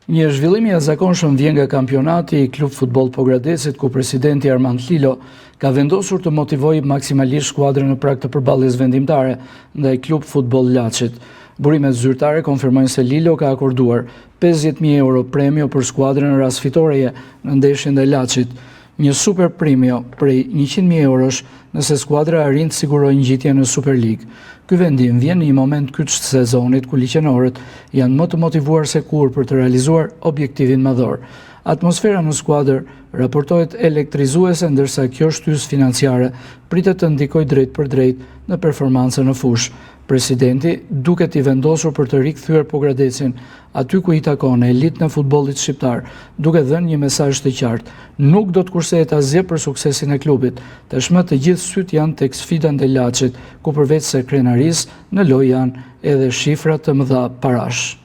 Një zhvillim i jashtëzakonshëm vjen nga kampionati i Klub Futboll Pogradesit, ku presidenti Armand Lilo ka vendosur të motivojë maksimalisht skuadrën në prag të përballjes vendimtare ndaj Klub Futboll Laçit. Burimet zyrtare konfirmojnë se Lilo ka akorduar 50.000 euro premio për skuadrën në rast fitoreje në ndeshjen ndaj Laçit, një super premio prej 100.000 eurosh nëse skuadra arrin të sigurojë ngjitjen në Super League. Ky vendim vjen në një moment kyç të sezonit ku liqenorët janë më të motivuar se kur për të realizuar objektivin madhor. Atmosfera në skuadër raportohet elektrizuese, ndërsa kjo shtysë financiare pritet të ndikojë drejt për drejt në performancën në fushë. Presidenti duket i vendosur për të rikthyer Pogradesin aty ku i takon elitën e futbollit shqiptar, duke dhënë një mesazh të qartë: nuk do të kursehet asgjë për suksesin e klubit. Tashmë të gjithë syt janë tek sfida ndaj Laçit, ku përveç se krenarisë në lojë janë edhe shifra të mëdha parash.